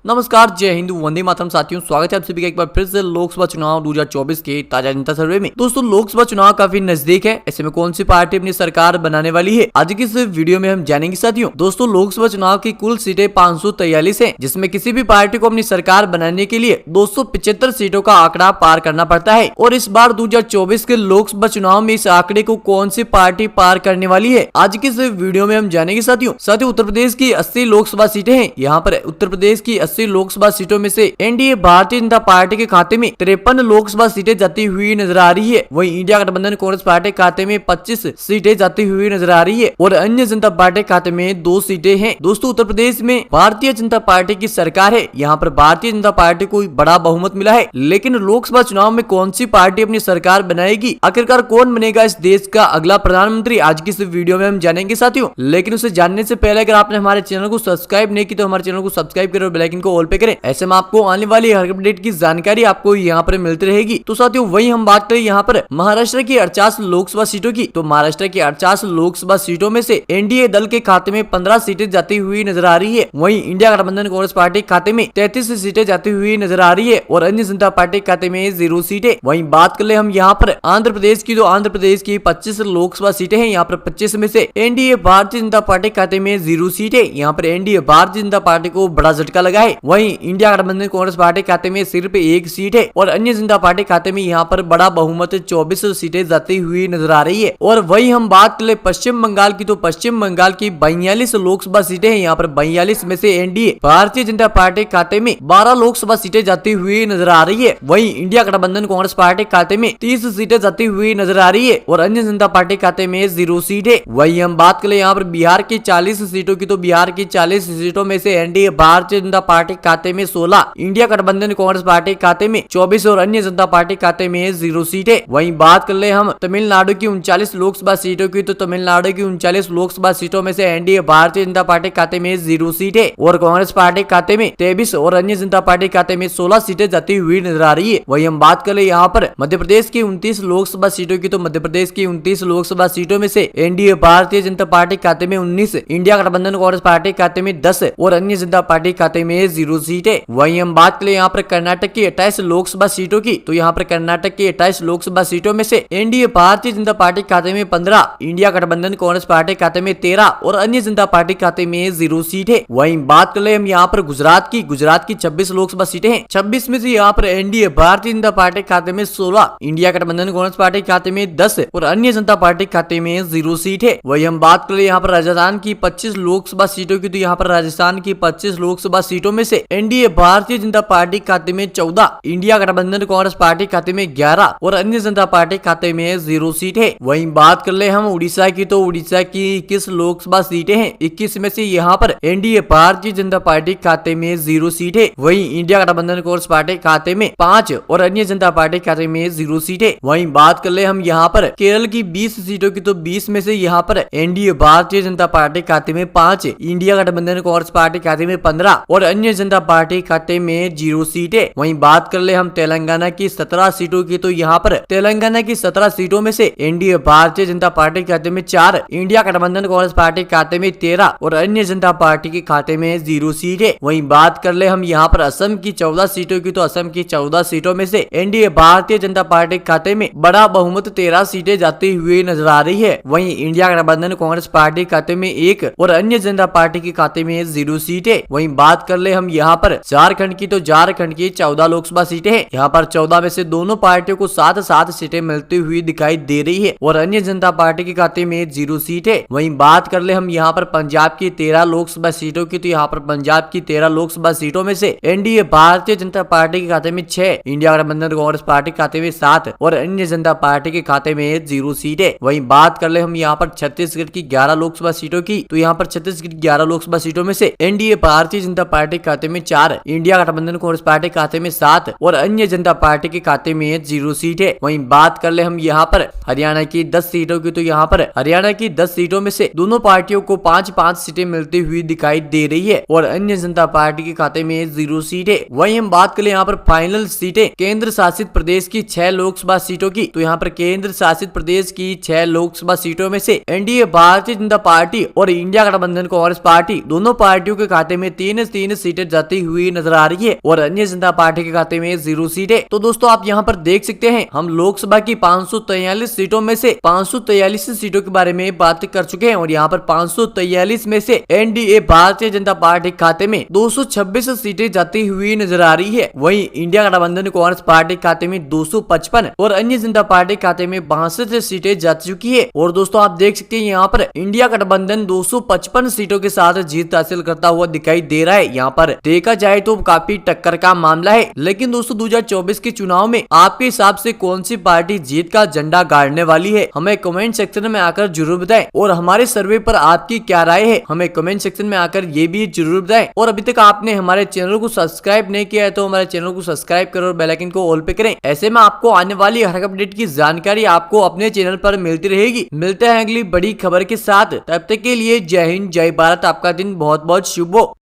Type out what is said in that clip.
नमस्कार, जय हिंद, वंदे मातरम साथियों। स्वागत है आप सभी का एक बार फिर से लोकसभा चुनाव 2024 के ताजा जनता सर्वे में। दोस्तों, लोकसभा चुनाव काफी नजदीक है, ऐसे में कौन सी पार्टी अपनी सरकार बनाने वाली है, आज की इस वीडियो में हम जानेंगे साथियों। दोस्तों, लोकसभा चुनाव की कुल सीटें 543 है, जिसमें किसी भी पार्टी को अपनी सरकार बनाने के लिए 275 सीटों का आंकड़ा पार करना पड़ता है। और इस बार 2024 के लोकसभा चुनाव में इस आंकड़े को कौन सी पार्टी पार करने वाली है, आज की इस वीडियो में हम जानेंगे साथियों। उत्तर प्रदेश की 80 लोकसभा सीटें हैं। यहाँ पर उत्तर प्रदेश की 80 लोकसभा सीटों में से एनडीए भारतीय जनता पार्टी के खाते में 53 लोकसभा सीटें जाती हुई नजर आ रही है। वहीं इंडिया गठबंधन कांग्रेस पार्टी के खाते में 25 सीटें जाती हुई नजर आ रही है और अन्य जनता पार्टी के खाते में 2 सीटें हैं। दोस्तों, उत्तर प्रदेश में भारतीय जनता पार्टी की सरकार है। यहाँ पर भारतीय जनता पार्टी को बड़ा बहुमत मिला है, लेकिन लोकसभा चुनाव में कौन सी पार्टी अपनी सरकार बनाएगी, आखिरकार कौन बनेगा इस देश का अगला प्रधानमंत्री, आज की इस वीडियो में हम जानेंगे साथियों। लेकिन उसे जानने से पहले अगर आपने हमारे चैनल को सब्सक्राइब नहीं की तो हमारे चैनल को सब्सक्राइब करें और बेल आइकन को ऑल पे करें। ऐसे में आपको आने वाली हर अपडेट की जानकारी आपको यहाँ पर मिलती रहेगी। तो साथियों, वही हम बात करें यहाँ पर महाराष्ट्र की 48 लोकसभा सीटों की। तो महाराष्ट्र की 48 लोकसभा सीटों में से एनडीए दल के खाते में 15 सीटें जाती हुई नजर आ रही है। वहीं इंडिया गठबंधन कांग्रेस पार्टी के खाते में 33 सीटें जाती हुई नजर आ रही है और अन्य जनता पार्टी के खाते में 0 सीटें। वहीं बात कर ले हम यहाँ पर आंध्र प्रदेश की, तो आंध्र प्रदेश की 25 लोकसभा सीटें हैं। यहाँ पर 25 में से एनडीए भारतीय जनता पार्टी के खाते में 0 सीटें। यहाँ पर एनडीए भारतीय जनता पार्टी को बड़ा झटका लगा है। वहीं इंडिया गठबंधन कांग्रेस पार्टी खाते में सिर्फ 1 सीट है और अन्य जनता पार्टी खाते में यहाँ पर बड़ा बहुमत 24 सीटें जाती हुई नजर आ रही है। और वही हम बात कर ले पश्चिम बंगाल की, तो पश्चिम बंगाल की 42 लोकसभा सीटें हैं। यहाँ पर 42 में से एनडीए भारतीय जनता पार्टी खाते में 12 लोकसभा सीटें जाती हुई नजर आ रही है। वहीं इंडिया गठबंधन कांग्रेस पार्टी खाते में 30 सीटें जाती हुई नजर आ रही है और अन्य जनता पार्टी खाते में 0 सीट है। वही हम बात कर ले यहाँ पर बिहार की 40 सीटों की, तो बिहार की 40 सीटों में से एनडीए भारतीय जनता पार्टी खाते में 16, इंडिया गठबंधन कांग्रेस पार्टी खाते में 24 और अन्य जनता पार्टी खाते में 0 सीटें। वहीं बात कर ले हम तमिलनाडु की 39 लोकसभा सीटों की, तो तमिलनाडु की 39 लोकसभा सीटों में से एनडीए भारतीय जनता पार्टी खाते में 0 सीटें और कांग्रेस पार्टी खाते में 23 और अन्य जनता पार्टी खाते में 16 सीटें जाती हुई नजर आ रही है। वहीं हम बात कर ले यहाँ पर मध्य प्रदेश की 29 लोकसभा सीटों की, तो मध्य प्रदेश की 29 लोकसभा सीटों में से एनडीए भारतीय जनता पार्टी खाते में 19, इंडिया गठबंधन कांग्रेस पार्टी खाते में 10 और अन्य जनता पार्टी खाते में 0 सीटें। वहीं हम बात करें यहाँ पर कर्नाटक की 28 लोकसभा सीटों की, तो यहाँ पर कर्नाटक की 28 लोकसभा सीटों में से एनडीए भारतीय जनता पार्टी खाते में 15, इंडिया गठबंधन कांग्रेस पार्टी खाते में 13 और अन्य जनता पार्टी खाते में 0 सीट है। वहीं बात कर ले हम यहाँ पर गुजरात की 26 लोकसभा सीटें हैं। 26 में से यहाँ पर एनडीए भारतीय जनता पार्टी खाते में 16, इंडिया गठबंधन कांग्रेस पार्टी खाते में 10 और अन्य जनता पार्टी खाते में 0 सीट है। वही हम बात कर ले यहाँ पर राजस्थान की 25 लोकसभा सीटों की, तो यहाँ पर राजस्थान की 25 लोकसभा सीटों में से एनडीए भारतीय जनता पार्टी खाते में 14, इंडिया गठबंधन कांग्रेस पार्टी खाते में 11 और अन्य जनता पार्टी खाते में 0 सीट है। वहीं बात कर ले हम उड़ीसा की, तो उड़ीसा की 21 लोकसभा सीटें हैं। 21 में से यहाँ पर एनडीए भारतीय जनता पार्टी खाते में 0 सीट है। वहीं इंडिया गठबंधन कांग्रेस पार्टी खाते में 5 और अन्य जनता पार्टी खाते में 0 सीट है। वहीं बात कर ले हम यहाँ पर केरल की 20 सीटों की, तो 20 में से यहाँ पर एनडीए भारतीय जनता पार्टी खाते में 5, इंडिया गठबंधन कांग्रेस पार्टी खाते में 15 और अन्य जनता पार्टी खाते में 0 सीट है। वहीं बात कर ले हम तेलंगाना की 17 सीटों की, तो यहाँ पर तेलंगाना की 17 सीटों में से एनडीए भारतीय जनता पार्टी खाते में 4, इंडिया गठबंधन कांग्रेस पार्टी खाते में 13 और अन्य जनता पार्टी के खाते में 0 सीट है। वहीं बात कर ले हम यहाँ पर असम की 14 सीटों की, तो असम की 14 सीटों में से एनडीए भारतीय जनता पार्टी खाते में बड़ा बहुमत 13 सीटें जाती हुई नजर आ रही है। वहीं इंडिया गठबंधन कांग्रेस पार्टी खाते में 1 और अन्य जनता पार्टी के खाते में 0 सीट है। वहीं बात कर ले हम यहाँ पर झारखंड की, तो झारखंड की 14 लोकसभा सीटें हैं। यहाँ पर 14 में से दोनों पार्टियों को 7-7 सीटें मिलती हुई दिखाई दे रही है और अन्य जनता पार्टी के खाते में 0 सीट है। वहीं बात कर ले हम यहाँ पर पंजाब की 13 लोकसभा सीटों की, तो यहाँ पर पंजाब की 13 लोकसभा सीटों में से एनडीए भारतीय जनता पार्टी के खाते में 6, इंडिया गठबंधन कांग्रेस पार्टी के खाते में 7 और अन्य जनता पार्टी के खाते में 0 सीट है। वहीं बात कर ले हम यहाँ पर छत्तीसगढ़ की 11 लोकसभा सीटों की, तो यहाँ पर छत्तीसगढ़ की 11 लोकसभा सीटों में से एनडीए भारतीय जनता पार्टी के खाते में 4, इंडिया गठबंधन कांग्रेस पार्टी के खाते में 7 और अन्य जनता पार्टी के खाते में 0 सीट है। वहीं बात कर ले हम यहाँ पर हरियाणा की 10 सीटों की, तो यहाँ पर हरियाणा की 10 सीटों में से दोनों पार्टियों को 5-5 सीटें मिलती हुई दिखाई दे रही है और अन्य जनता पार्टी के खाते में 0 सीट है। वहीं हम बात कर ले यहाँ पर फाइनल सीटें केंद्र शासित प्रदेश की 6 लोकसभा सीटों की, तो यहाँ पर केंद्र शासित प्रदेश की 6 लोकसभा सीटों में से एनडीए भारतीय जनता पार्टी और इंडिया गठबंधन कांग्रेस पार्टी दोनों पार्टियों के खाते में 3-3 सीटें सीटें जाती हुई नजर आ रही है और अन्य जनता पार्टी के खाते में 0 सीटें। तो दोस्तों आप यहाँ पर देख सकते हैं, हम लोकसभा की 543 सीटों में से 543 सीटों के बारे में बात कर चुके हैं और यहाँ पर 543 में से एनडीए भारतीय जनता पार्टी खाते में 226 सीटें जाती हुई नजर आ रही है। वहीं इंडिया गठबंधन कांग्रेस पार्टी खाते में 255 और अन्य जनता पार्टी खाते में 62 सीटें जा चुकी है। और दोस्तों आप देख सकते हैं यहाँ पर इंडिया गठबंधन 255 सीटों के साथ जीत हासिल करता हुआ दिखाई दे रहा है। यहाँ पर देखा जाए तो काफी टक्कर का मामला है। लेकिन दोस्तों 2024 के चुनाव में आपके हिसाब से कौन सी पार्टी जीत का झंडा गाड़ने वाली है, हमें कमेंट सेक्शन में आकर जरूर बताएं। और हमारे सर्वे पर आपकी क्या राय है, हमें कमेंट सेक्शन में आकर ये भी जरूर बताएं। और अभी तक आपने हमारे चैनल को सब्सक्राइब नहीं किया है तो हमारे चैनल को सब्सक्राइब करो और बेल आइकन को ऑल पे करें। ऐसे में आपको आने वाली हर अपडेट की जानकारी आपको अपने चैनल पर मिलती रहेगी। मिलते हैं अगली बड़ी खबर के साथ, तब तक के लिए जय हिंद जय भारत। आपका दिन बहुत बहुत शुभ हो।